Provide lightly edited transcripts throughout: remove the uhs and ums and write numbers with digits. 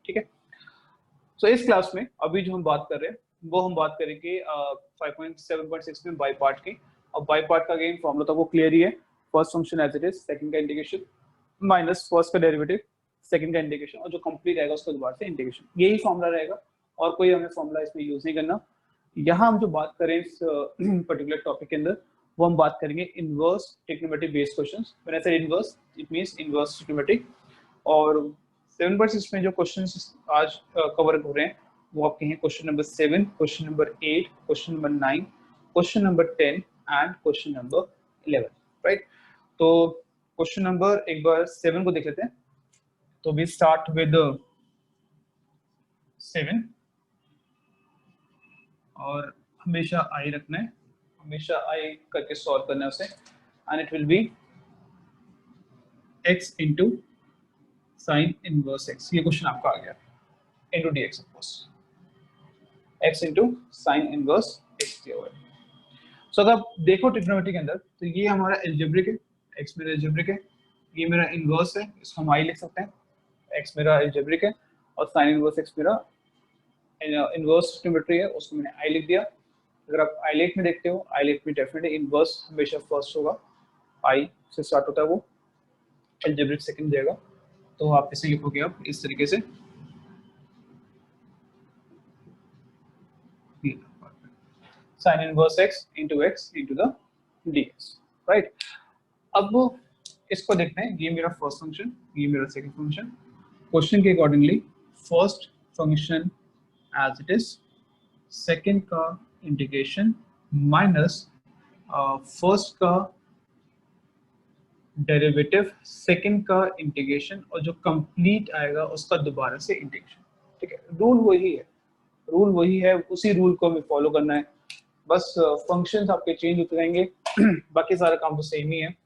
ठीक है। सो इस क्लास में अभी जो हम बात कर रहे हैं वो हम बात करेंगे 5.7.6 में बाई पार्ट की। अब बाई पार्ट का अगेन फॉर्मूला तो वो क्लियर ही है, first function as it is, second का इंटीग्रेशन माइनस फर्स्ट का डेरिवेटिव, सेकंड का इंटीग्रेशन, और जो कंप्लीट रहेगा उसको दोबारा से इंटीग्रेशन, यही फॉर्मूला रहेगा और कोई हमें फॉर्मूला इसमें यूज नहीं करना। यहाँ हम जो बात करें इस पर्टिकुलर टॉपिक के अंदर वो हम बात करेंगे inverse trigonometric based questions. When I say inverse it means inverse trigonometric. और 7/6 में जो क्वेश्चंस आज कवर हो रहे हैं वो आपके हैं question number 7, question number 8, question number 9, question number 10 and question number 11, right. तो क्वेश्चन नंबर एक बार 7 को देख लेते हैं। तो वी स्टार्ट विद 7 और हमेशा आई रखना है, हमेशा आई करके सॉल्व करना है उसे, and it will be x into sine inverse x। ये क्वेश्चन आपका आ गया into D x, x into sine inverse x दिया हुआ है। सो अगर आप देखो ट्रिग्नोमेट्री के अंदर तो ये हमारा एल्जेब्रिक है, x मेरा एल्जेब्रिक है, ये मेरा इनवर्स है, इसको हम i लिख सकते हैं, x मेरा एल्जेब्रिक है और साइन इनवर्स x मेरा इनवर्स ट्रिग्नोमेट्री है, उसको मैंने i लिख दिया। अगर आप आइलेट में देखते हो, आइलेट में डेफिनेटली इनवर्स हमेशा फर्स्ट होगा, i से स्टार्ट होता है वो, एल्जेब्रिक सेकंड देगा। तो आप इसे लिखोगे आप इस तरीके से, sin inverse x into x into the dx, right. अब इसको देखते हैं, ये मेरा फर्स्ट फंक्शन, ये मेरा सेकंड फंक्शन। क्वेश्चन के accordingly first function as it is, second का इंटीग्रेशन माइनस फर्स्ट का डेरिवेटिव, सेकंड का इंटीग्रेशन, और जो कंप्लीट आएगा उसका दोबारा से इंटीग्रेशन। ठीक है, रूल वही है, रूल वही है, उसी रूल को हमें फॉलो करना है, बस फंक्शंस आपके चेंज होते रहेंगे बाकी सारा काम तो सेम ही है।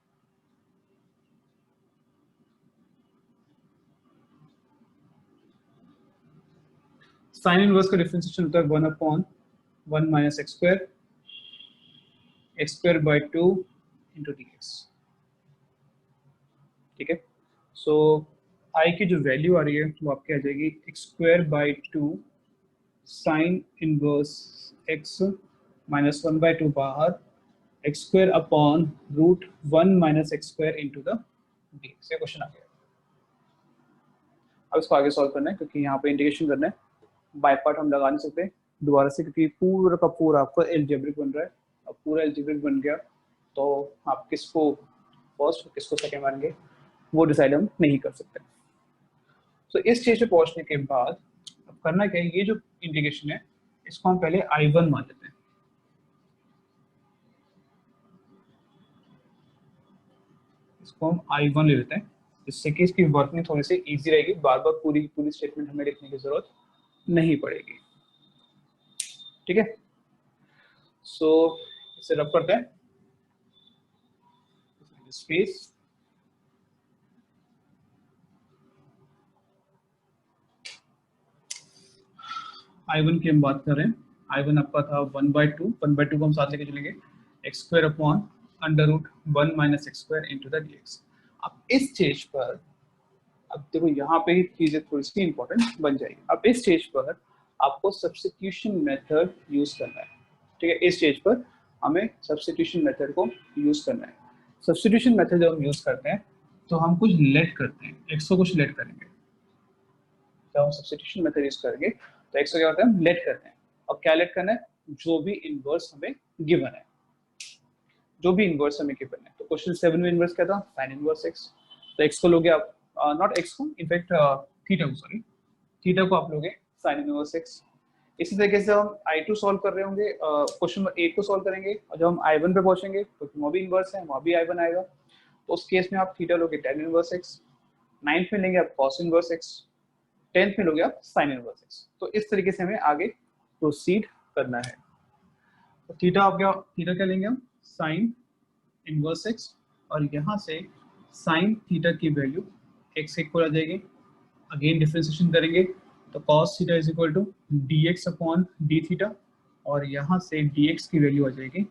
साइन इनवर्स का डिफरेंशिएशन होता है 1/1 minus x square by 2 into D x. ठीक है, सो आई की जो वैल्यू आ रही है वो आपके आ जाएगी x square by 2 sine inverse x minus 1/2 बाहर, x square upon root 1 minus x square into the d x. ये क्वेश्चन आ गया। अब इसको आगे सॉल्व करना है क्योंकि यहाँ पे इंटीग्रेशन करना है, बाय पार्ट हम लगा नहीं सकते दोबारा से क्योंकि पूरा का पूरा आपका एल्जेब्रिक बन रहा है। अब पूरा एल्जेब्रिक बन गया तो आप किसको फर्स्ट किसको सेकंड मानेंगे वो डिसाइड हम नहीं कर सकते। तो इस स्टेज पे पहुंचने के बाद अब करना क्या है, ये जो इंटीग्रेशन है इसको हम पहले I1 मान लेते हैं। इसको हम I1 ले लेते हैं, जिससे कि इसकी वर्किंग थोड़ी सी इजी रहेगी, बार बार पूरी पूरी स्टेटमेंट हमें लिखने की जरूरत नहीं पड़ेगी। ठीक है, सो इसे रब करते हैं, स्पेस I1 की हम बात कर रहे हैं। I1 आपका था 1/2 को हम साथ लेके चलेंगे, x square upon under root 1 minus x square into the dx. अब इस स्टेज पर अब देखो यहाँ पे चीजें थोड़ी सी इंपॉर्टेंट बन जाएगी। अब इस स्टेज पर आपको सब्स्टिट्यूशन मेथड यूज करना है। ठीक है, इस स्टेज पर हमें सब्स्टिट्यूशन मेथड को यूज करना है। सब्स्टिट्यूशन मेथड जब हम यूज करते हैं तो हम कुछ लेट करते हैं, एक्स को कुछ लेट करेंगे। जब हम सब्स्टिट्यूशन मेथड यूज करेंगे तो एक्स को क्या होता है, हम लेट करते हैं। और क्या लेट करना है, जो भी इनवर्स हमें गिवन है, जो भी इनवर्स हमें गिवन है। तो क्वेश्चन 7 में इनवर्स क्या था, साइन इनवर्स एक्स। तो एक्स को लोगे आप, नॉट एक्स को, इनफैक्ट थीटा को, सॉरी थीटा को आप लोगे साइन इनवर्स एक्स। इसी तरीके से हम I2 सॉल्व कर रहे होंगे, क्वेश्चन नंबर 8 को सॉल्व करेंगे, और जब हम I1 पे पहुंचेंगे तो वहाँ भी इनवर्स है, वहाँ भी I1 आएगा। तो उस केस में आप थीटा लोगे tan इनवर्स एक्स, 9th में लेंगे आप cos इनवर्स एक्स, 10th में लोगे आप साइन इनवर्स एक्स। तो इस तरीके से हमें आगे प्रोसीड करना है। तो थीटा क्या लेंगे हम, साइन इनवर्स एक्स, और यहाँ से साइन थीटा की वैल्यू x इक्वल आ जाएगी। अगेन डिफरेंशिएशन करेंगे तो cos theta is equal to dx upon d theta, और यहाँ से dx की वैल्यू आ जाएगी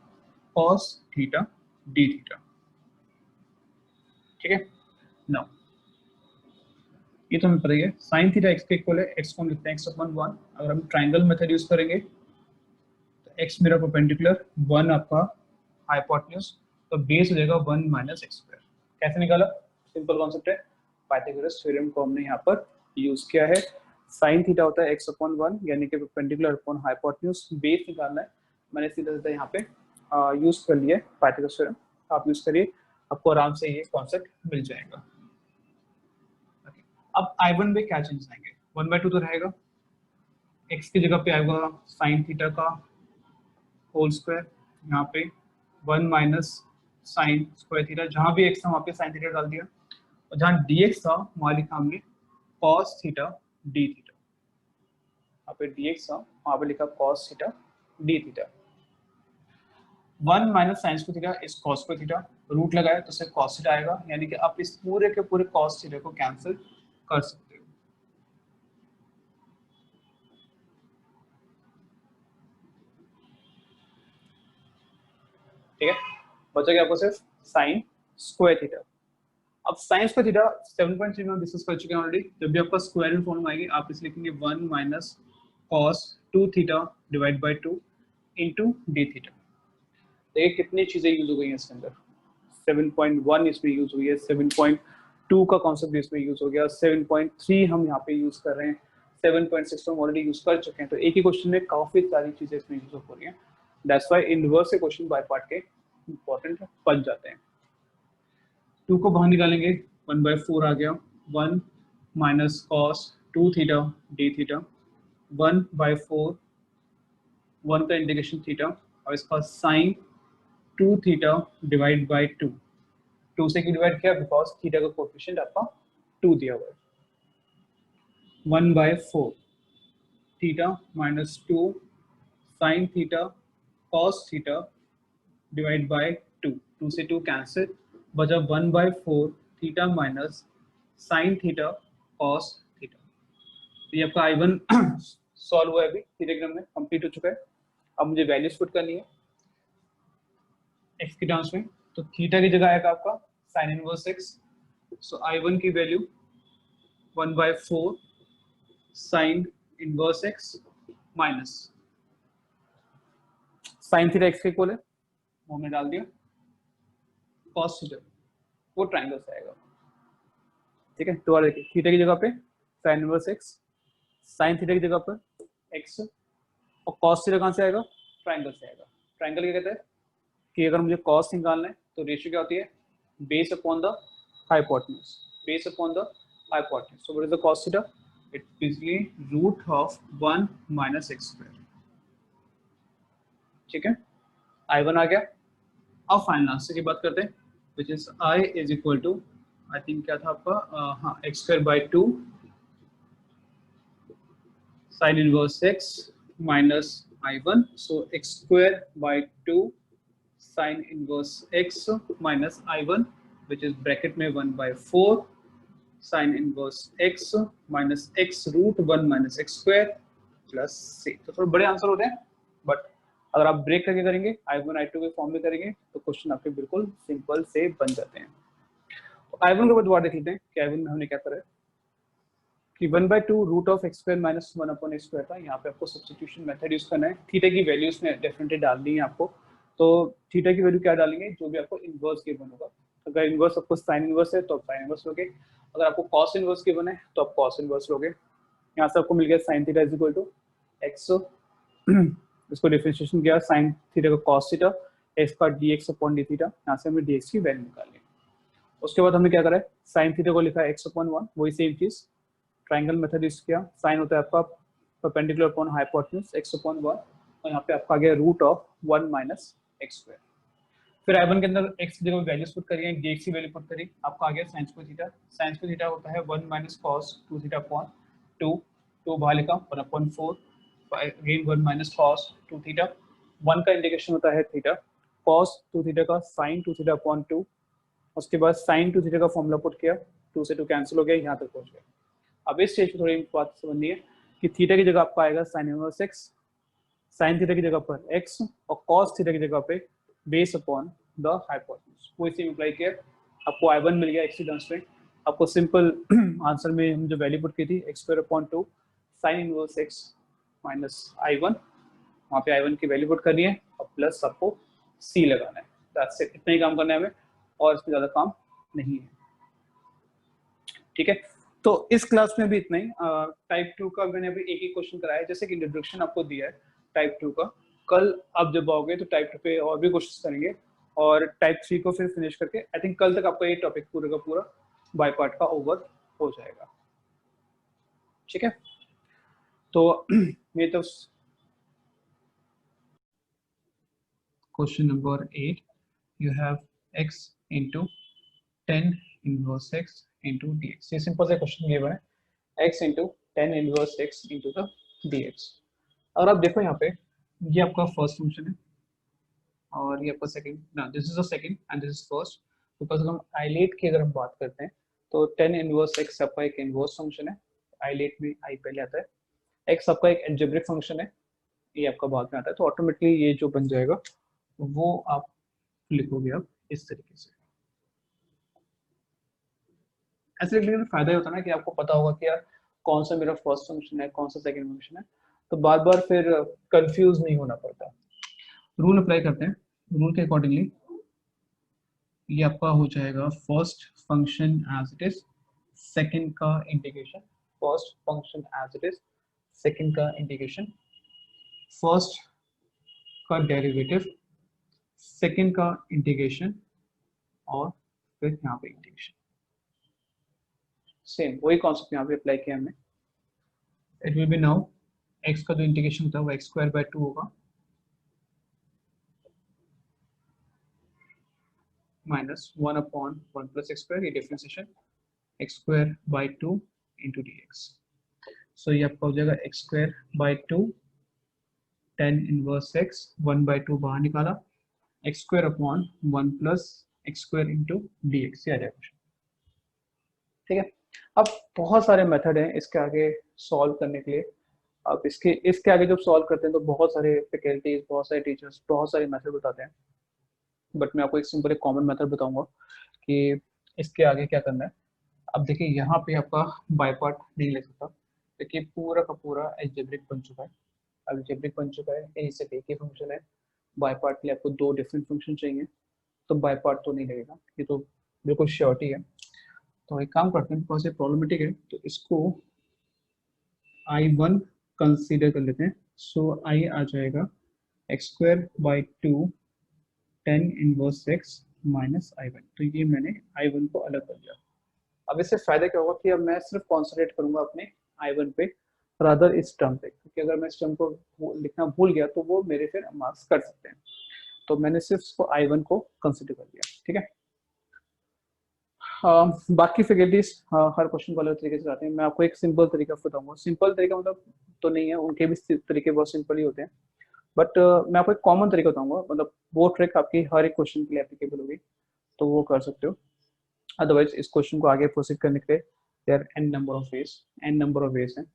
cos थीटा डी थीटा। ठीक है, नाउ ये तो हमें पता ही है, साइन थीटा एक्स के इक्वल है, एक्स को हम लिखते हैं एक्स अपॉन 1। अगर हम ट्राइंगल मेथड यूज करेंगे तो एक्स मेरा परपेंडिकुलर, 1 आपका हाइपोटेन्यूज, तो बेस हो जाएगा 1 माइनस एक्स स्क्वायर। कैसे निकाला? सिंपल कॉन्सेप्ट है, पाइथागोरस थ्योरम को हमने यहाँ पर यूज किया है। साइन थीटा होता है एक्स अपॉन 1 यानी कि परपेंडिकुलर अपॉन हाइपोटेन्यूज, बेस निकालना है। मैंने सीधा सीधा यहाँ पे यूज कर लिया पाइथागोरस थ्योरम, आप यूज करिए, आपको आराम से ये कॉन्सेप्ट मिल जाएगा। अब I1 में क्या चेंज आएंगे? 1/2 तो रहेगा, x की जगह पे आएगा साइन थीटा का होल स्क्वायर, यहाँ पे 1 माइनस साइन स्क्वायर थीटा, जहाँ भी x था वहाँ पे साइन थीटा डाल दिया, और जहाँ dx था वहाँ लिखा हमने कॉस थीटा डी थीटा। यहाँ पे dx था वहाँ पे लिखा cos theta D theta. 1 minus sign square theta इस कॉस स्क्वायर थीटा, रूट लगाया तो सिर्फ कॉस थीटा आएगा, यानी कि आप इस पूरे के पूरे कॉस थीटा को कैंसिल कर सकते हो। ठीक है, बचा गया आपको सिर्फ साइन स्क्वायर थीटा। अब साइन स्क्वायर थीटा 7.3 में डिस्कस कर चुके हैं ऑलरेडी। जब भी आपका स्क्वायर रूट फॉर्म आएगी आप इसे लिखेंगे 1 minus cos 2 theta divide by 2 into D theta. देखिए कितनी चीजें यूज हो गई हैं इसके अंदर, 7.1 इसमें यूज हुई है, 7.2 का कॉन्सेप्ट इसमें यूज हो गया, 7.3 हम यहाँ पे यूज कर रहे हैं, 7.6 तो हम ऑलरेडी यूज कर चुके हैं। तो एक ही क्वेश्चन में काफी सारी चीजें इसमें यूज हो रही हैं, दैट्स व्हाई इनवर्स से क्वेश्चन बाय पार्ट के इंपॉर्टेंट बन जाते हैं। 2 को बाहर निकालेंगे, 1/4 आ गया, 1 minus cos 2 theta D theta, 1/4, 1 का इंटीग्रेशन थीटा, और इसका साइन 2 थीटा डिवाइड बाय 2, 2 से क्यों डिवाइड किया? बिकॉज थीटा का कोएफिशिएंट आपका 2 दिया हुआ है। 1/4 theta minus 2 sine theta cos theta divide by 2, 2 से 2 कैंसिल, बचा 1/4 theta minus sine theta cos theta. तो ये आपका I1 सॉल्व हुआ है, अभी थीटाग्राम में कंप्लीट हो चुका है। अब मुझे वैल्यूज पुट करनी है x की टर्म्स में, तो थीटा की जगह आएगा आपका साइन इनवर्स x, सो I1 की value 1/4 sine inverse x minus sine theta x के इक्वल है, वो हमने डाल दिया, कॉस थीटा वो ट्रायंगल से आएगा। ठीक है, दोबारा देखिए, थीटा की जगह पे sign inverse x, sign theta की जगह पर x, और कॉस थीटा कहाँ से आएगा? ट्रायंगल से आएगा। ट्रायंगल क्या कहता है कि अगर मुझे कॉस निकालना है तो रेशियो क्या होती है? Base upon the hypotenuse, base upon the hypotenuse. So what is the cos theta? It is root of 1 minus x square. ठीक है, I1 आ गया। अब फाइनल आंसर की बात करते हैं, which is I is equal to, I think क्या था आपका, हाँ, x square by 2 sine inverse x minus I1, so x square by 2 sine inverse x minus I1, which is bracket में 1/4 sine inverse x minus x root 1 minus x square plus c। तो थोड़े बड़े answer होते हैं, but अगर आप break करके करेंगे, I1 I2 के फॉर्म में करेंगे, तो क्वेश्चन आपके बिल्कुल सिंपल से बन जाते हैं। तो I1 के बाद दोबारा देख लेते हैं कि I1 में हमने क्या करा है कि 1/2 root of x square minus 1 upon x square था। यहाँ पे आपको सब्स्टिट्यूशन मेथड यूज करना है, थीटा की वैल्यूज में डेफिनेटली डालनी है आपको। तो थीटा की वैल्यू क्या डालेंगे? जो भी आपको इनवर्स गिवन होगा। अगर इनवर्स आपको साइन इनवर्स है तो आप साइन इनवर्स लोगे, अगर आपको कॉस इनवर्स गिवन है तो आप कॉस इनवर्स लोगे। यहाँ से आपको मिल गया sine theta is equal to x, इसको डिफरेंशिएशन किया साइन थीटा का कॉस थीटा, एक्स का dx अपॉन डी थीटा, यहाँ से हमने dx की वैल्यू निकाली। उसके बाद हमने क्या करा है, साइन थीटा को लिखा है x अपॉन 1, वही सेम चीज ट्रायंगल मेथड यूज किया, साइन होता है आपका परपेंडिकुलर अपॉन हाइपोटेन्यूज x अपॉन 1, और यहाँ पे आपका आ गया root of 1 minus x square. फिर I1 के अंदर x की जगह वैल्यूज पुट करिए, dx की वैल्यू पुट करिए, आपका आ गया sine square theta. Sine square theta होता है 1 माइनस कॉस 2 थीटा अपॉन 2, 2 बाहर लिखा 1 upon 4, again 1 minus cos 2 theta, 1 का इंटीग्रेशन होता है थीटा, कॉस 2 थीटा का साइन 2 थीटा अपॉन 2, उसके बाद साइन 2 थीटा का फॉर्मूला पुट किया, 2 से 2 कैंसिल हो गया, यहाँ तक पहुंच गया। अब इस स्टेज पे थोड़ी बात समझनी है कि थीटा की जगह आपका आएगा sign inverse x, sign theta की जगह पर x, और कॉस थीटा की जगह पे बेस अपॉन द हाइपोटेन्यूज। वो इसे अप्लाई किया, आपको I1 मिल गया x की टर्म्स में। आपको सिंपल आंसर में हम जो वैल्यू पुट की थी x²/2 sin inverse x minus I1, वहाँ पे I1 की वैल्यू पुट करनी है और प्लस आपको C लगाना है। दैट्स इट, इतना ही काम करना है हमें और इसमें ज़्यादा काम नहीं है। ठीक है, तो इस क्लास में भी इतना ही। टाइप 2 का मैंने अभी एक ही क्वेश्चन कराया है, जैसे कि इंट्रोडक्शन आपको दिया है टाइप 2 का। कल आप जब आओगे तो टाइप 2 पे और भी क्वेश्चन करेंगे और टाइप 3 को फिर फिनिश करके आई थिंक कल तक आपका ये टॉपिक पूरे का पूरा बाय पार्ट का ओवर हो जाएगा। ठीक है, तो ये तो question number 8, you have x into 10 inverse x into dx। ये सिंपल सा क्वेश्चन गिवन है, x into 10 inverse x into the dx। अगर आप देखो यहाँ पे, ये आपका फर्स्ट फंक्शन है और ये आपका सेकंड, ना this is the second and this is first. Because अगर हम आइलेट की अगर हम बात करते हैं तो 10 इनवर्स x आपका एक इनवर्स फंक्शन है, आइलेट में आई पहले आता है। x आपका एक एल्जेब्रिक फंक्शन है, ये आपका बाद में आता है, तो ऑटोमेटिकली ये जो बन जाएगा वो आप लिखोगे आप इस तरीके से। ऐसे लिखने का फायदा होता है ना कि आपको पता होगा कि यार कौन सा मेरा फर्स्ट फंक्शन है, कौन सा सेकंड फंक्शन है, तो बार बार फिर कंफ्यूज नहीं होना पड़ता। रूल अप्लाई करते हैं, रूल के अकॉर्डिंगली ये आपका हो जाएगा first function as it is, second का integration, first function as it is, second का इंटीग्रेशन, फर्स्ट का डेरिवेटिव, सेकंड का इंटीग्रेशन और फिर यहाँ पे इंटीग्रेशन। सेम वही कॉन्सेप्ट यहाँ पे अप्लाई किया हमने। It will be now x का जो इंटीग्रेशन होता है वो x²/2 होगा माइनस 1/1 प्लस x², ये डिफरेंशिएशन x²/2 इंटू dx। सो ये आपका हो जाएगा x²/2 10 इनवर्स x 1/2 बाहर निकाला, x²/1 plus x² into dx, ये आ जाएगा। ठीक है, अब बहुत सारे मेथड हैं इसके आगे सॉल्व करने के लिए। अब इसके आगे जब सॉल्व करते हैं तो बहुत सारे फैकल्टीज, बहुत सारे टीचर्स बहुत सारे मेथड बताते हैं, बट मैं आपको एक सिंपल एक कॉमन मेथड बताऊंगा कि इसके आगे क्या करना है। अब देखिए यहाँ पे आपका बाय पार्ट नहीं ले सकता, देखिए पूरा का पूरा एल्जेब्रिक बन चुका है, एल्जेब्रिक बन चुका है, ए से एक ही फंक्शन है। बाय पार्ट के लिए आपको दो डिफरेंट फंक्शन चाहिए, तो बाय पार्ट तो नहीं लगेगा, ये तो बिल्कुल श्योरिटी है। तो एक काम करते हैं, बिकॉज ये प्रॉब्लमेटिक है तो इसको I1 कंसीडर कर लेते हैं। सो I आ जाएगा x²/2 10 inverse x minus I1, तो ये मैंने I1 को अलग कर दिया। अब इससे फायदा क्या होगा कि अब मैं सिर्फ कॉन्सेंट्रेट करूंगा अपने I1 पे रादर इस टर्म पे, क्योंकि अगर मैं इस टर्म को लिखना भूल गया तो वो मेरे फिर मार्क्स कर सकते हैं, तो मैंने सिर्फ इसको I1 को कंसीडर कर लिया। ठीक है, बाकी फैकल्टीज हर क्वेश्चन को अलग तरीके से आते हैं। मैं आपको एक सिंपल तरीका बताऊंगा, सिंपल तरीका मतलब तो नहीं है, उनके भी तरीके बहुत सिंपल ही होते हैं, बट मैं आपको एक कॉमन तरीका बताऊंगा, मतलब वो ट्रिक आपकी हर एक क्वेश्चन के लिए एप्लीकेबल होगी, तो वो कर सकते हो। अदरवाइज इस क्वेश्चन को आगे प्रोसीड करने के लिए there n number of ways हैं,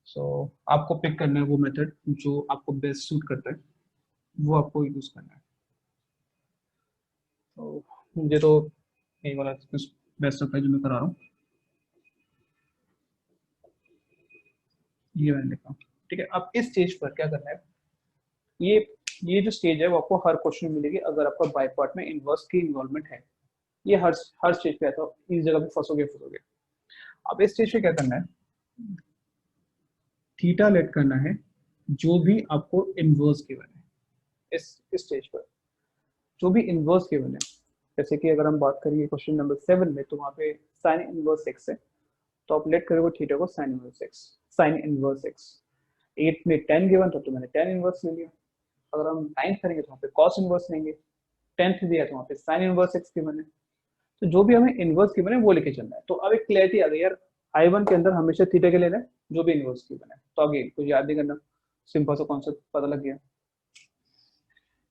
सो आपको पिक करना है वो मेथड जो आपको बेस्ट सूट करता है, वो आपको यूज करना है। तो मुझे तो यही वाला बेस्ट लगता है जो मैं करा रहा हूँ, ये मैंने लिखा। ठीक है, अब इस स्टेज पर क्या करना है, ये जो स्टेज है वो आपको हर क्वेश्चन में मिलेगी अगर आपका बाय पार्ट में इनवर्स की इन्वॉल्वमेंट है, ये हर स्टेज पे आता है, इस जगह पे फंसोगे। अब इस स्टेज पे क्या करना है, थीटा लेट करना है जो भी आपको इनवर्स गिवन है। इस स्टेज पर जो भी इनवर्स गिवन है, जैसे कि अगर हम बात करेंगे क्वेश्चन नंबर 7 में, तो वहाँ पे साइन इनवर्स एक्स है, तो आप लेट करोगे थीटा को साइन इनवर्स एक्स। 8 में 10 गिवन था तो मैंने 10 इनवर्स ले लिया। अगर हम 9 करेंगे तो वहाँ पे कॉस इनवर्स लेंगे, 10th दिया तो वहाँ पे साइन इनवर्स एक्स गिवन है, तो जो भी हमें इनवर्स गिवन है वो लेके चलना है। तो अब एक क्लैरिटी आ गई यार, I1 के अंदर हमेशा थीटा के लेना है जो भी इनवर्स गिवन है, तो आगे कुछ याद नहीं करना, सिंपल सा कॉन्सेप्ट पता लग गया।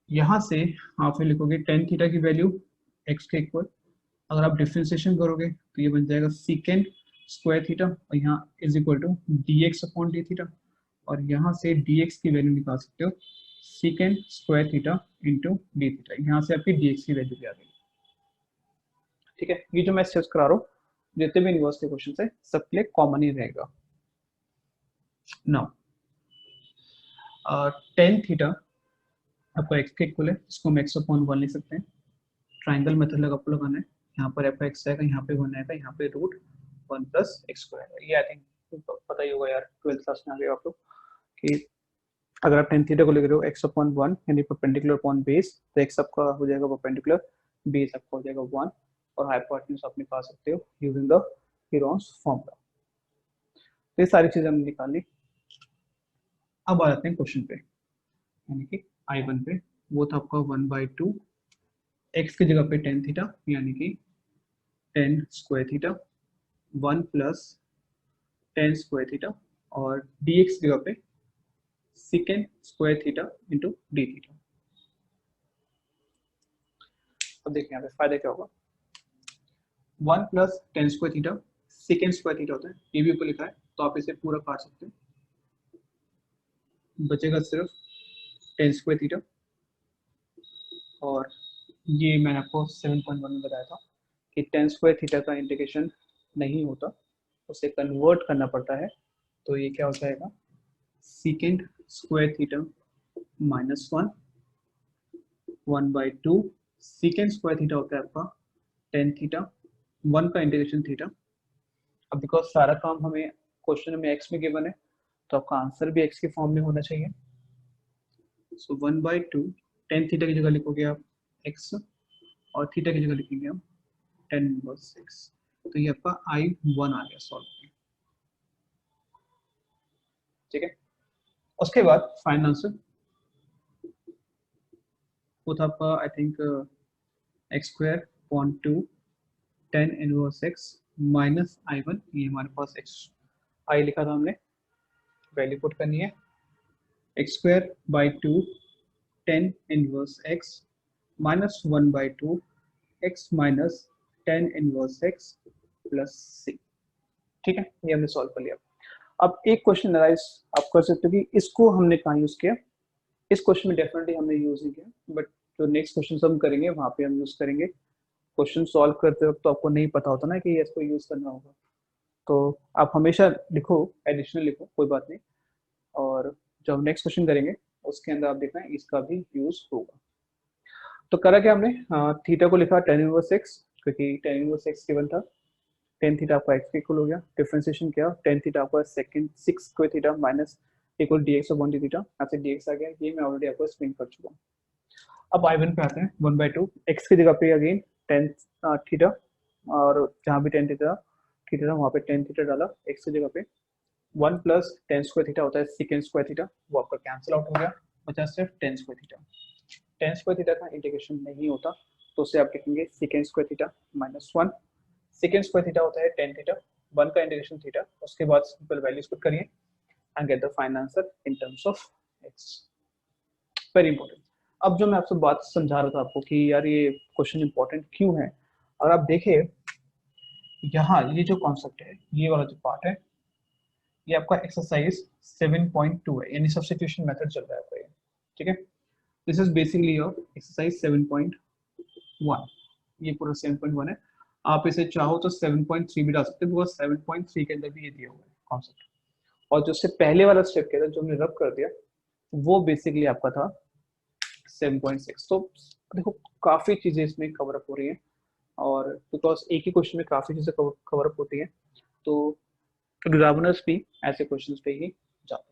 यहाँ से आप फिर लिखोगे टेन थीटा की वैल्यू x के इक्वल, अगर आप डिफ्रेंसिएशन करोगे तो ये बन जाएगा सीकेंड स्क्वायर थीटा और यहाँ is equal to dx upon d theta, और यहाँ से dx की वैल्यू निकाल सकते हो secant square theta into d theta, यहाँ से आपकी dx की वैल्यू भी आ गई। ठीक है, ये जो मैं स्टेप्स करा रहा हूँ जितने भी इनवर्स के क्वेश्चन है सबके लिए कॉमन ही रहेगा। नाउ टेन थीटा आपका एक्स के इक्वल है, इसको हम एक्स अपॉन वन लिख सकते हैं। ट्राइंगल मेथड लगाना है, यहाँ पर एफ एक्स आएगा, यहाँ पे वन आएगा, यहाँ पे root one plus x square. ये आई थिंक पता ही होगा यार, 12th क्लास में आ गए आप लोग कि अगर आप टेन थीटा को लिख रहे हो एक्स अपॉन वन यानी परपेंडिकुलर अपॉन बेस, तो एक्स आपका हो जाएगा परपेंडिकुलर, बेस आपका हो जाएगा वन, और हाइपोटेन्यूज आप निकाल सकते हो यूजिंग द हीरोन्स फॉर्मूला। तो ये सारी चीजें हमने निकाली। अब आ जाते हैं क्वेश्चन पे, यानी कि I1 पे। वो था आपका 1/2 एक्स की जगह पे टेन थीटा यानी कि ten square theta, one plus ten square theta, और डी एक्स की जगह पे second square theta into d theta. अब देखिए यहाँ पे फायदा क्या होगा, one plus ten square theta second square theta होता है, ये भी ऊपर लिखा है, तो आप इसे पूरा काट सकते हैं, बचेगा सिर्फ टेन स्क्वायर थीटा। और ये मैंने आपको 7.1 में बताया था कि टेन स्क्वायर थीटा का इंटीग्रेशन नहीं होता, उसे कन्वर्ट करना पड़ता है। तो ये क्या हो जाएगा, second square theta minus one, 1/2 second square theta होता है आपका टेन थीटा, वन का इंटीग्रेशन थीटा। अब बिकॉज सारा काम हमें क्वेश्चन में एक्स में गिवन है, तो आपका आंसर भी एक्स के फॉर्म में होना चाहिए। सो 1/2 टेन थीटा की जगह लिखोगे आप एक्स, और थीटा की जगह लिखेंगे हम टेन इनवर्स एक्स। तो ये आपका I1 आ गया सॉल्व में, ठीक है। उसके बाद फाइनल आंसर वो था आपका I think x square upon two tan inverse x minus I1। ये हमारे पास एक्स आई लिखा था हमने, वैल्यू पुट करनी है, x square by two tan inverse x minus 1/2 x minus tan inverse x plus c, ठीक है। ये हमने सॉल्व कर लिया। अब एक क्वेश्चन एनालाइज आप कर सकते हो कि इसको हमने कहाँ यूज किया। इस क्वेश्चन में डेफिनेटली हमने यूज नहीं किया, बट जो नेक्स्ट क्वेश्चन हम करेंगे वहां पे हम यूज करेंगे। क्वेश्चन सॉल्व करते वक्त तो आपको नहीं पता होता ना कि इसको यूज करना होगा, तो आप हमेशा लिखो, एडिशनल लिखो, कोई बात नहीं। और जब नेक्स्ट क्वेश्चन करेंगे उसके अंदर आप देखना इसका भी यूज होगा। तो करा क्या हमने, थीटा को लिखा टेन इनवर्स एक्स, क्योंकि टेन इनवर्स एक्स गिवन था। टेन थीटा आपका एक्स इक्वल हो गया, डिफरेंशिएशन किया, टेन थीटा आपका second six square theta minus equal D x और वन डी थीटा, यहाँ से डी एक्स आ गया, ये मैं ऑलरेडी आपको एक्सप्लेन कर चुका हूँ। अब I1 पे आते हैं, 1/2 एक्स की जगह पे अगेन टेन थीटा, और जहाँ भी टेन थीटा थीटा था वहाँ पे टेन थीटा डाला एक्स की जगह पे, one plus ten square theta होता है सेकेंड स्क्वायर थीटा, वो आपका कैंसिल आउट हो गया, बचा सिर्फ ten square theta. Ten square theta का इंटीग्रेशन नहीं होता, तो उसे आप लिखेंगे second square theta minus one, second square theta होता है टेन थीटा, वन का इंटीग्रेशन थीटा, उसके बाद सिंपल वैल्यूज पुट करिए and get the final answer in terms of x. Very important. अब जो मैं आपसे बात समझा रहा था आपको कि यार ये क्वेश्चन इंपॉर्टेंट क्यों है, और आप देखिए यहाँ ये जो कॉन्सेप्ट है, ये वाला जो पार्ट है, ये आपका एक्सरसाइज 7.2 है, यानी सब्स्टिट्यूशन मेथड चल रहा है आपका ये, ठीक है। This is basically your exercise 7.1, ये पूरा 7.1 है। आप इसे चाहो तो 7.3 भी डाल सकते हैं, बिकॉज 7.3 के अंदर भी ये दिया हुआ है कॉन्सेप्ट। और जो उससे पहले वाला स्टेप क्या था जो हमने रब कर दिया, वो बेसिकली आपका था 7.6। तो देखो काफी चीजें इसमें कवर अप हो रही हैं, और बिकॉज एक ही क्वेश्चन में काफी चीजें कवर अप होती हैं, तो एग्जामिनर्स भी ऐसे क्वेश्चंस पे ही जाते हैं।